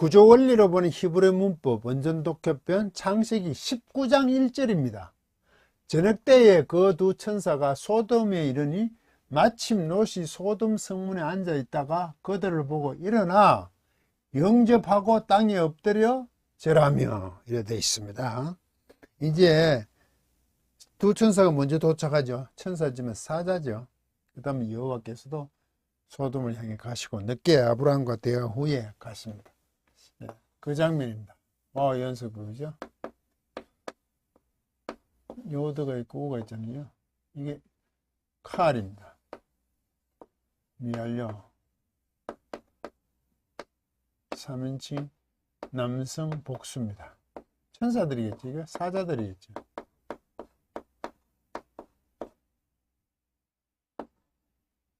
구조 원리로 보는 히브리 문법 원전 독해편 창세기 19장 1절입니다. 저녁 때에 그 두 천사가 소돔에 이르니 마침 롯이 소돔 성문에 앉아 있다가 그들을 보고 일어나 영접하고 땅에 엎드려 절하며 이래 되어 있습니다. 이제 두 천사가 먼저 도착하죠. 천사지만 사자죠. 그 다음에 여호와께서도 소돔을 향해 가시고 늦게 아브라함과 대화 후에 가십니다. 네, 그 장면입니다. 연습 보이죠? 요드가 있고 우가 있잖아요. 이게 칼입니다. 미알려 3인칭 남성 복수입니다. 천사들이겠죠. 이거 사자들이겠죠.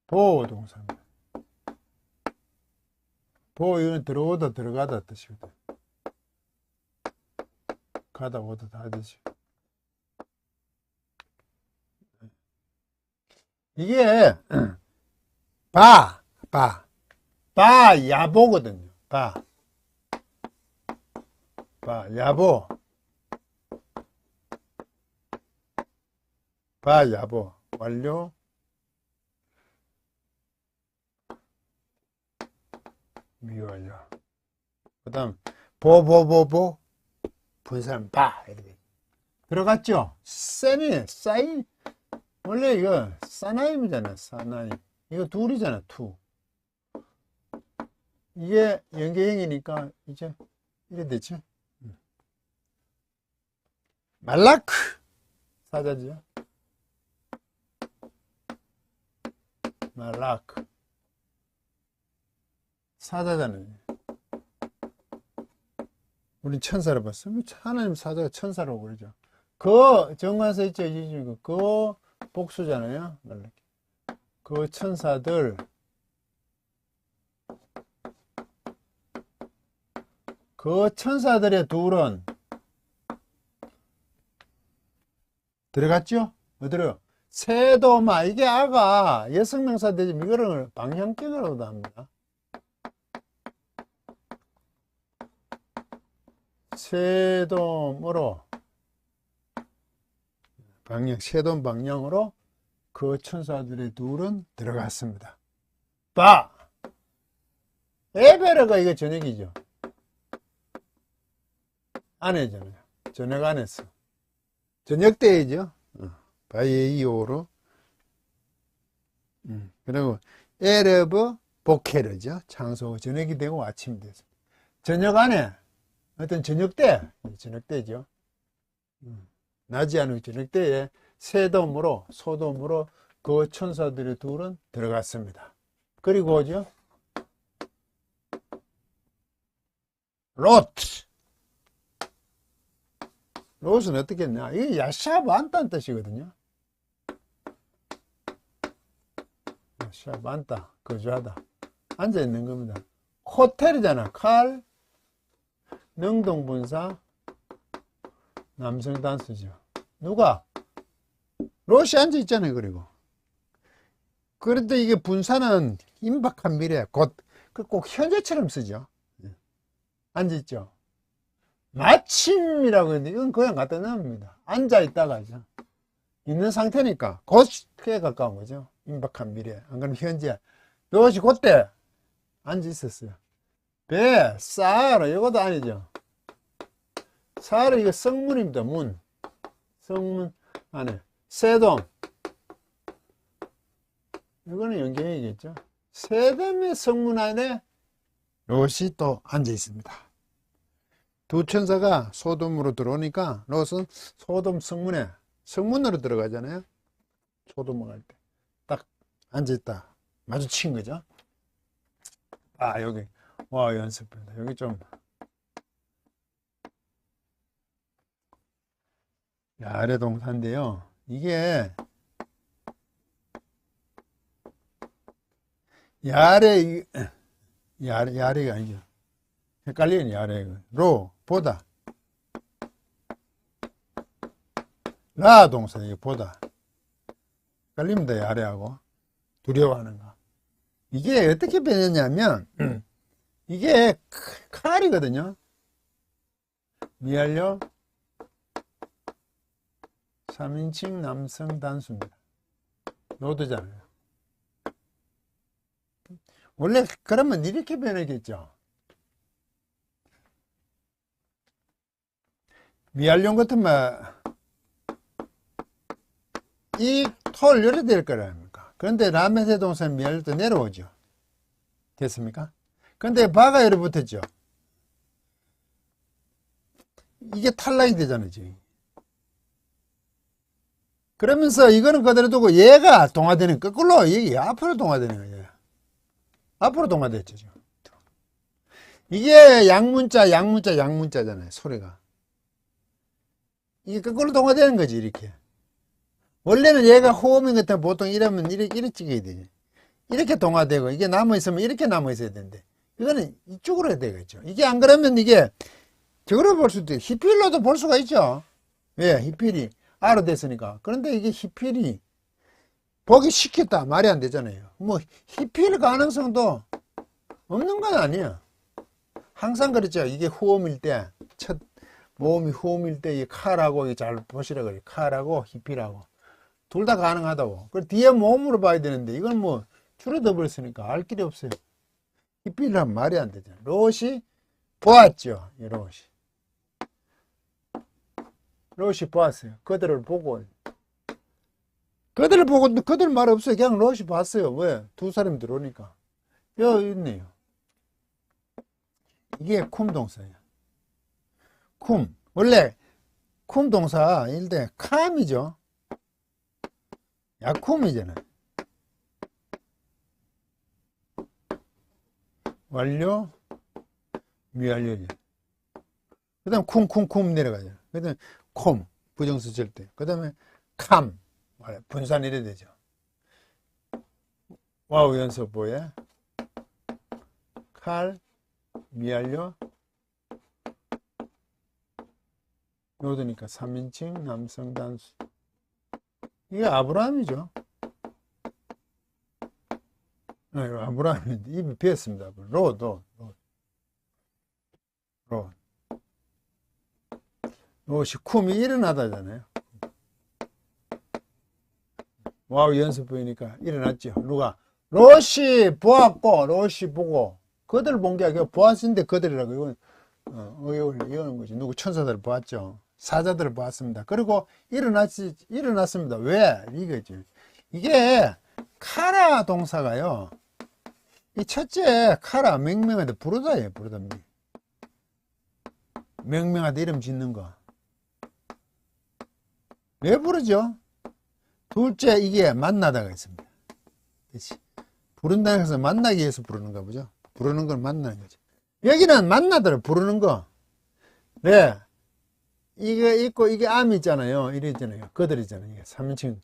보호 동사입니다. 보호 이건 들어오다 들어가다 뜻이거든. 가다 오다 다 뜻이. 이게 바 야보거든요. 바 야보 바 야보 완료 미완료. 그 다음 보보보보 분산 바 이렇게 들어갔죠. 쌤이 사인 원래 이거 사나임이잖아. 사나임 이거 둘이잖아. 투 이게 연계형이니까 이제 이래 되죠. 말라크 사자죠. 말라크 사자잖아요. 우린 천사를 봤어요. 하나님 사자가 천사라고 그러죠. 그 정관서 있죠. 그 복수잖아요. 그 천사들 그 천사들의 둘은 들어갔죠? 어디로? 세도마 이게 아가 여성명사 되지 이거를 방향격이라고도 합니다. 세돔으로 세돔 방향으로 그 천사들의 둘은 들어갔습니다. 바 에베르가 이거 저녁이죠. 아내잖아요. 저녁 안에서 저녁 때이죠. 바이오로 그리고 에르브 보케르죠. 장소 저녁이 되고 아침이 돼서 저녁 안에 어떤 저녁 때죠. 낮이 아니고 저녁 때에 소돔으로 그 천사들의 둘은 들어갔습니다. 그리고죠 롯은 어떻게 했냐? 이게 야샤브 안다는 뜻이거든요. 야샤브 안다 거주하다 앉아 있는 겁니다. 호텔이잖아. 칼 능동분사 남성 단수죠. 누가? 롯이 앉아 있잖아요. 그리고 그런데 이게 분사는 임박한 미래 곧 꼭 현재처럼 쓰죠. 앉아 있죠. 마침이라고 했는데 이건 그냥 갖다 놔봅니다. 앉아 있다가죠. 있는 상태니까 곧에 가까운 거죠. 임박한 미래. 안 그러면 현재. 롯이 그때 앉아 있었어요. 사르 이것도 아니죠. 사르 이거 성문입니다. 문. 성문 안에 세돔 이거는 연계형이겠죠. 세돔의 성문 안에 롯이 또 앉아 있습니다. 두 천사가 소돔으로 들어오니까 롯은 소돔 성문으로 들어가잖아요. 소돔을 갈 때 딱 앉아 있다 마주친 거죠. 여기 연습입니다. 여기 좀 야래 동사인데요. 이게 야래가 아니죠. 헷갈리는 야래 보다 라 동사 이게 보다 헷갈립니다. 야래하고 두려워하는 거. 이게 어떻게 변했냐면 이게 칼이거든요. 미완료 3인칭 남성 단수입니다. 노드잖아요. 원래 그러면 이렇게 변하겠죠. 미완료 같으면 이 토를 열어야 될 거라니까. 그런데 라면세 동사는 미완료도 내려오죠. 됐습니까? 근데 바가 열어 붙었죠. 이게 탈락이 되잖아요, 지금. 그러면서 이거는 그대로 두고 얘가 동화되는, 거꾸로 이게 앞으로 동화되는 거예요. 앞으로 동화됐죠, 지금. 이게 양문자잖아요, 소리가. 이게 거꾸로 동화되는 거지, 이렇게. 원래는 얘가 호흡인 것 같으면 보통 이러면 이렇게 찍어야 되지. 이렇게 동화되고, 이게 남아있으면 이렇게 남아있어야 되는데, 이거는 이쪽으로 해야 되겠죠. 이게 안 그러면 이게, 저거로 볼 수도 있고, 히필로도 볼 수가 있죠. 왜? 히필이 R로 됐으니까. 그런데 이게 히필이 보기 쉽겠다. 말이 안 되잖아요. 뭐, 히필 가능성도 없는 건 아니에요. 항상 그랬죠. 이게 후음일 때, 첫 모음이 후음일 때, 이 칼하고, 잘 보시라 그래요. 칼하고 히필하고. 둘 다 가능하다고. 그 뒤에 모음으로 봐야 되는데, 이건 뭐, 줄어들어 버렸으니까 알 길이 없어요. 히필이란 말이 안 되잖아요. 롯이 보았죠. 이 롯이 보았어요. 그들을 보고 그들 말 없어요. 그냥 롯이 봤어요. 왜? 두 사람이 들어오니까. 여기 있네요. 이게 쿰 동사예요. 쿰. 원래 쿰 동사 일대 캄이죠. 약쿰이잖아요. 완료, 미완료죠. 그 다음 쿰 내려가죠. 그 다음에 콤, 부정수 절대. 그 다음에 캄, 분산 이래 되죠. 와우 연습 뭐에? 칼, 미완료, 요드니까 3인칭 남성 단수. 이게 아브라함이죠. 아브라함이 입이 비었습니다. 롯. 롯이 쿰이 일어나다잖아요. 와우 연습 보이니까 일어났죠. 누가? 롯이 보았고, 롯이 보고, 그들 본 게 아니라 보았는데 그들이라고. 이건 의욕을 이어는 거지. 누구 천사들을 보았죠. 사자들을 보았습니다. 그리고 일어났습니다. 왜? 이거지. 이게 카라 동사가요. 이 첫째 카라 명명하다 부르다예요. 부르다. 명명하다 이름 짓는 거. 왜 부르죠? 둘째 이게 만나다가 있습니다. 그치? 부른다는 것은 만나기 위해서 부르는가 보죠. 부르는 걸 만나는 거죠. 여기는 만나다를 부르는 거. 네. 이게 있고 이게 암이 있잖아요. 이래 있잖아요. 그들이잖아요. 이게 3인칭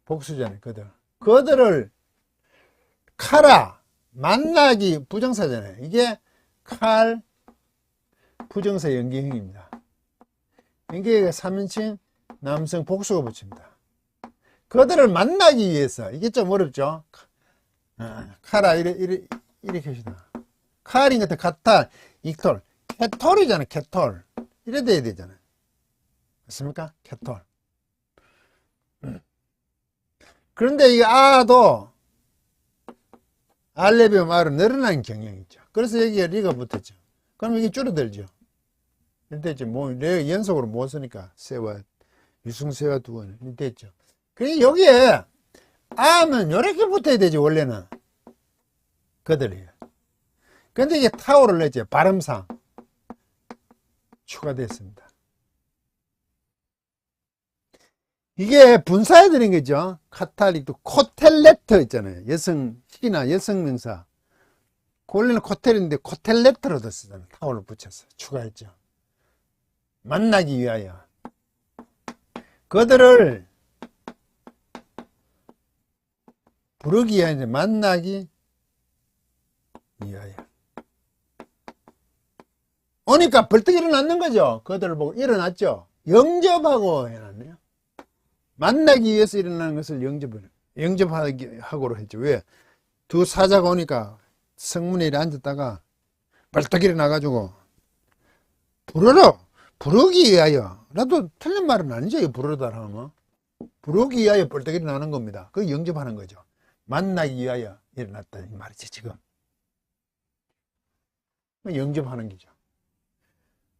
복수잖아요. 그들을 카라 만나기 부정사잖아요. 이게 칼 부정사 연기형입니다. 이게 3인칭 남성 복수가 붙입니다. 그들을 만나기 위해서 이게 좀 어렵죠. 카라 이렇게 합시다. 칼인 것 같아. 카탈 이톨 캐톨이잖아요. 캐톨 이래 돼야 되잖아요. 맞습니까? 캐톨. 그런데 이 아도 알레비움 아로 늘어나는 경향이 있죠. 그래서 여기에 리가 붙었죠. 그럼 이게 줄어들죠. 이랬죠. 뭐 연속으로 못 쓰니까 세와 유승세와 두어는 됐죠. 그래 여기에 아는 이렇게 붙어야 되지 원래는 그들이에요. 근데 이게 타오를 냈죠. 발음상 추가됐습니다. 이게 분사해드린 거죠. 카탈릭도 코텔레터 있잖아요. 특히나 여성 명사. 원래는 코텔인데 코텔레터로도 쓰잖아요. 타올을 붙여서 추가했죠. 만나기 위하여. 그들을 부르기 위하여 만나기 위하여. 오니까 벌떡 일어났는 거죠. 그들을 보고 일어났죠. 영접하고 해놨네요. 만나기 위해서 일어나는 것을 영접하고로 했죠. 왜? 두 사자가 오니까 성문에 앉았다가 벌떡 일어나가지고 부르러 부르기 위하여. 나도 틀린 말은 아니죠. 이 부르다 하면 부르기 위하여 벌떡 일어나는 겁니다. 그 영접하는 거죠. 만나기 위하여 일어났다 이 말이지 지금. 영접하는 거죠.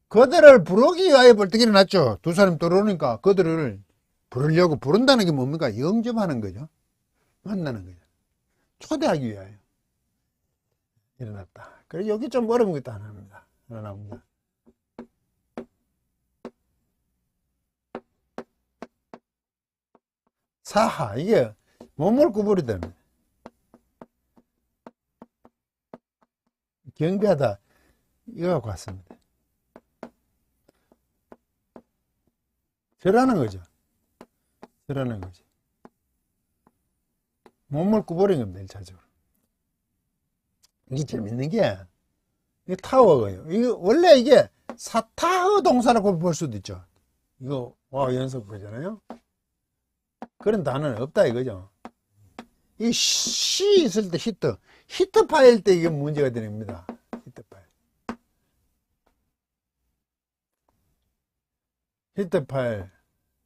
그들을 부르기 위하여 벌떡 일어났죠. 두 사람이 들어오니까 그들을 부르려고. 부른다는 게 뭡니까? 영접하는 거죠. 만나는 거죠. 초대하기 위하여 일어났다. 그래서 여기 좀 어려운 것도 하나 나옵니다. 사하, 이게 몸을 구부리 됩니다. 경배하다, 이거 갖고 왔습니다. 절하는 거죠. 절하는 거죠. 몸을 구부린 겁니다, 1차적으로. 이게 재밌는 게, 이게 타워예요. 이거, 원래 이게 사타어 동사라고 볼 수도 있죠. 이거, 와, 연속 보잖아요. 그런 단어는 없다 이거죠. 이 시 있을 때 히트 파일 때 이게 문제가 됩니다. 히트 파일. 히트 파일.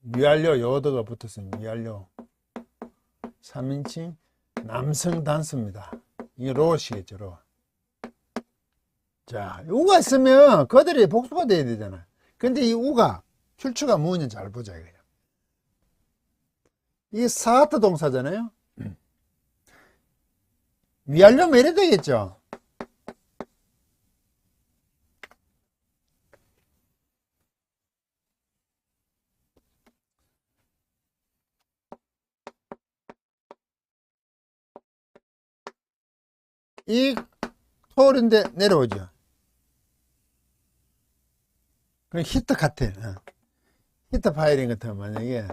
미완료 요어가 붙었습니다. 미완료. 3인칭 남성 단수입니다. 이게 로시겠죠, 로. 자, 우가 있으면 그들이 복수가 돼야 되잖아. 근데 이 우가 출처가 뭐냐 잘 보자 이거예요. 이게 사트 동사잖아요. 위하려면 이래 되겠죠. 이 톨인데 내려오죠. 그럼 히트 같아. 히트 파일인 것 같으면 만약에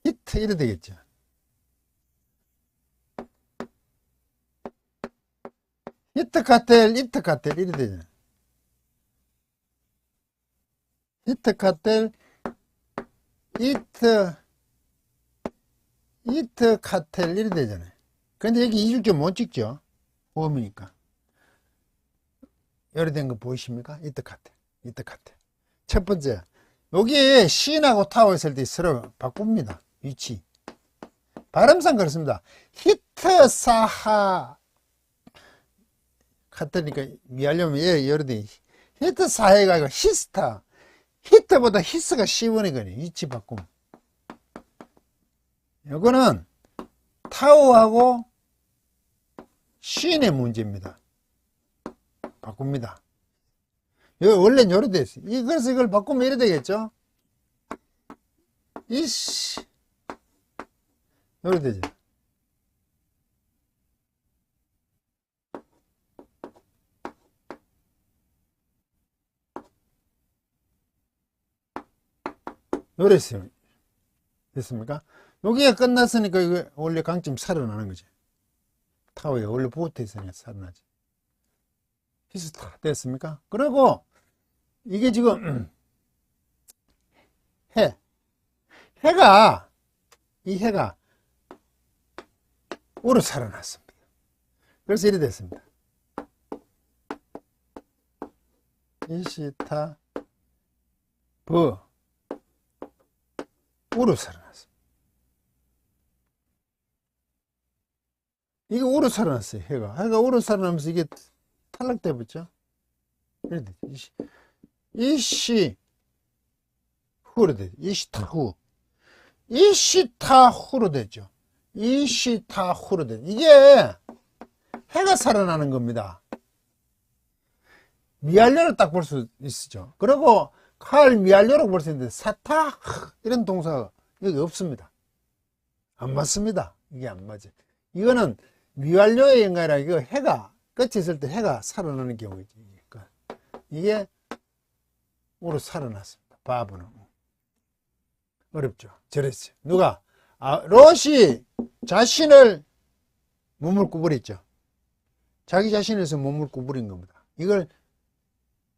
히트 이래 되겠죠. 히트 카텔, 이트 카텔 이래 되잖아. 히트 카텔, 이트 카텔 이래 되잖아요. 근데 여기 이줄줄 못 찍죠. 보험이니까. 이래 된 거 보이십니까? 이트 카텔, 이트 카텔. 첫 번째, 여기 신하고 타워 있을 때 서로 바꿉니다. 위치. 발음상 그렇습니다. 히트 사하 카테니까 미하려면 여러 대 히트 사해가 아니고 히스타. 히트보다 히스가 쉬우니까요. 위치 바꿈. 이거는 타워하고 쉰의 문제입니다. 바꿉니다. 여기 원래는 요래 돼 있어요. 그래서 이걸 바꾸면 이래 되겠죠? 이씨. 요래 되죠. 요래 있어요. 됐습니까? 여기가 끝났으니까 이거 원래 강점 살아나는 거지. 타워에 원래 붙어 있으니까 살아나지. 비슷하 됐습니까? 그리고 이게 지금 이 해가 우로 살아났습니다. 그래서 이래 됐습니다. 이시타 우로 살아났습니다. 이게 우로 살아났어요. 해가 우로 살아나면서 이게 탈락돼 버렸죠. 이래 되죠. 이시 후로 되죠. 이시타후. 이시타후로 되죠. 이시타후로 되죠. 이게 해가 살아나는 겁니다. 미알료를 딱 볼 수 있죠. 그리고 칼 미알료라고 볼 수 있는데 사타 이런 동사가 여기 없습니다. 안 맞습니다. 이게 안 맞아요. 이거는 미완료의 연관이라 이거 해가 끝이 있을 때 해가 살아나는 경우이지. 그러니까 이게 우로 살아났습니다. 바보는 어렵죠. 저랬죠. 누가 롯이 자신을 몸을 구부렸죠. 자기 자신에서 몸을 구부린 겁니다. 이걸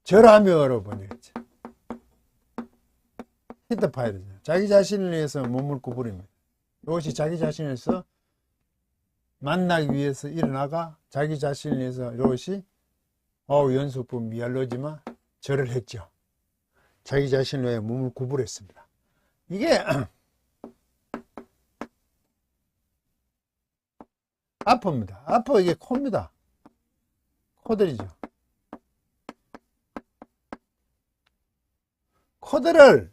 절하며로 번역했죠. 히트 파일이죠. 자기 자신을 위해서 몸을 구부립니다. 롯이 자기 자신에서 만나기 위해서 일어나가 자기 자신을 위해서 롯이 연수부 미알로지만 절을 했죠. 자기 자신을 위해 몸을 구부렸습니다. 이게 아프입니다. 아파. 이게 코입니다. 코들이죠. 코들을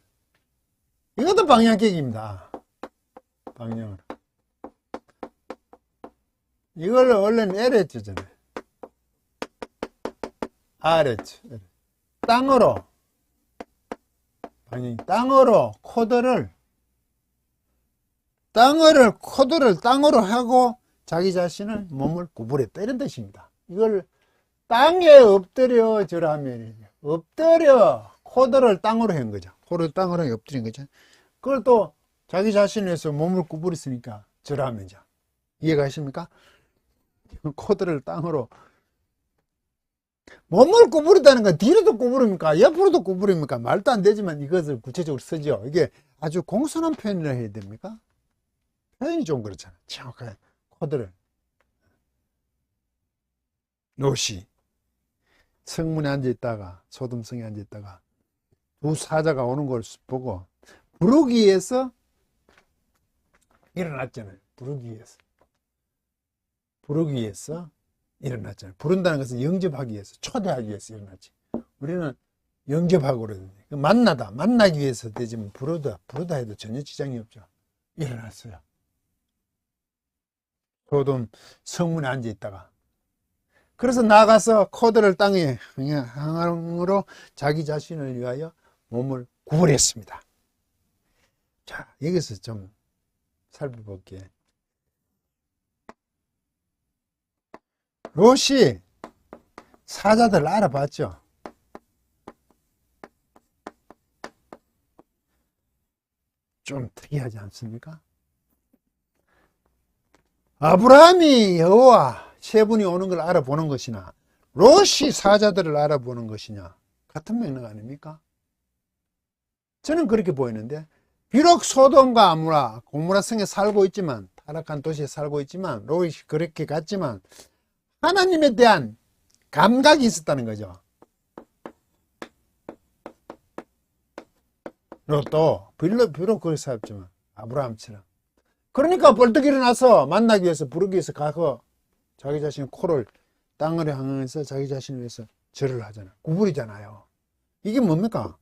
이것도 방향객입니다. 방향으로. 이걸 원래는 L 했잖아요. R 했죠. 땅으로. 방향이 땅으로 코드를 땅으로 하고 자기 자신을 몸을 구부렸다. 이런 뜻입니다. 이걸 땅에 엎드려 절하면 엎드려 코드를 땅으로 한 거죠. 코를 땅으로 엎드린 거죠. 그걸 또 자기 자신에서 몸을 구부렸으니까 절하면죠. 이해가십니까? 코드를 땅으로 몸을 구부리다는 건 뒤로도 구부립니까? 옆으로도 구부립니까? 말도 안 되지만 이것을 구체적으로 쓰죠. 이게 아주 공손한 표현이라 해야 됩니까? 표현이 좀 그렇잖아요. 정확하게 코드를. 롯이 성문에 앉아있다가 소돔성에 앉아있다가 두 사자가 오는 걸 보고 부르기 위해서 일어났잖아요. 부르기 위해서 일어났잖아요. 부른다는 것은 영접하기 위해서, 초대하기 위해서 일어났지. 우리는 영접하고 그러거든요. 만나기 위해서 되지만 부르다 해도 전혀 지장이 없죠. 일어났어요. 소돔 성문에 앉아있다가. 그래서 나가서 코드를 땅에 항으로 자기 자신을 위하여 몸을 구부렸습니다. 자, 여기서 좀 살펴볼게요. 롯이 사자들을 알아봤죠. 좀 특이하지 않습니까? 아브라함이 여호와 세 분이 오는 걸 알아보는 것이나 롯이 사자들을 알아보는 것이냐 같은 맥락 아닙니까? 저는 그렇게 보이는데, 비록 소돔과 고모라 성에 살고 있지만, 타락한 도시에 살고 있지만, 롯이 그렇게 갔지만 하나님에 대한 감각이 있었다는 거죠. 롯도 비록 그렇게 살았지만 아브라함처럼. 그러니까 벌떡 일어나서 만나기 위해서 부르기 위해서 가서 자기 자신의 코를 땅으로 향해서 자기 자신을 위해서 절을 하잖아요. 구부리잖아요. 이게 뭡니까?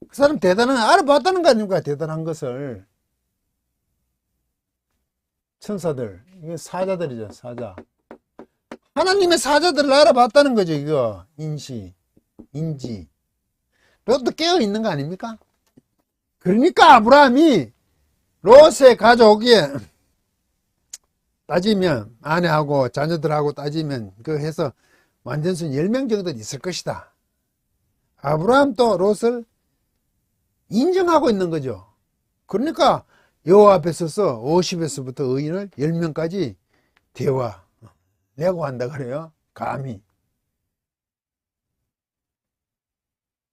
그 사람 알아봤다는 거 아닙니까? 대단한 것을. 천사들, 이게 사자들이죠. 사자. 하나님의 사자들을 알아봤다는 거죠. 이거 인지. 롯도 깨어 있는 거 아닙니까? 그러니까 아브라함이 롯의 가족이 따지면 아내하고 자녀들하고 따지면 그 해서 완전순 10명 정도 있을 것이다. 아브라함도 롯을 인정하고 있는 거죠. 그러니까 여호와 앞에 서서 50에서부터 의인을 10명까지 내고 한다 그래요. 감히.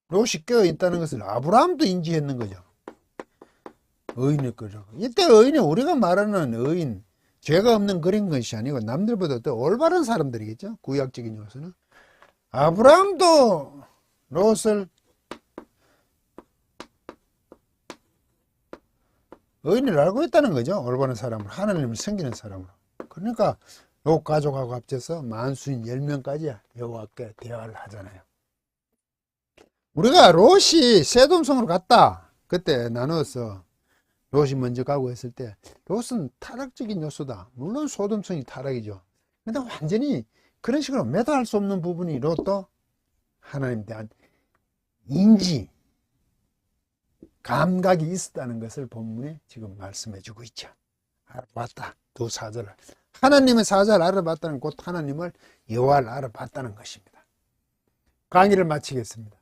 롯이 깨어 있다는 것을 아브라함도 인지했는 거죠. 의인일 거죠. 이때 의인이 우리가 말하는 의인, 죄가 없는 그런 것이 아니고 남들보다 더 올바른 사람들이겠죠. 구약적인 요소는. 아브라함도 롯을 의인을 알고 있다는 거죠. 올바른 사람으로, 하나님을 섬기는 사람으로. 그러니까 롯 가족하고 합쳐서 만수인 10명까지 여호와께 대화를 하잖아요. 우리가 롯이 세돔성으로 갔다. 그때 나누어서 롯이 먼저 가고 했을 때 롯은 타락적인 요소다. 물론 소돔성이 타락이죠. 근데 완전히 그런 식으로 매도할 수 없는 부분이 롯도 하나님에 대한 인지, 감각이 있었다는 것을 본문에 지금 말씀해 주고 있죠. 알아봤다. 두 사자를. 하나님의 사자를 알아봤다는 곧 하나님을 여호와를 알아봤다는 것입니다. 강의를 마치겠습니다.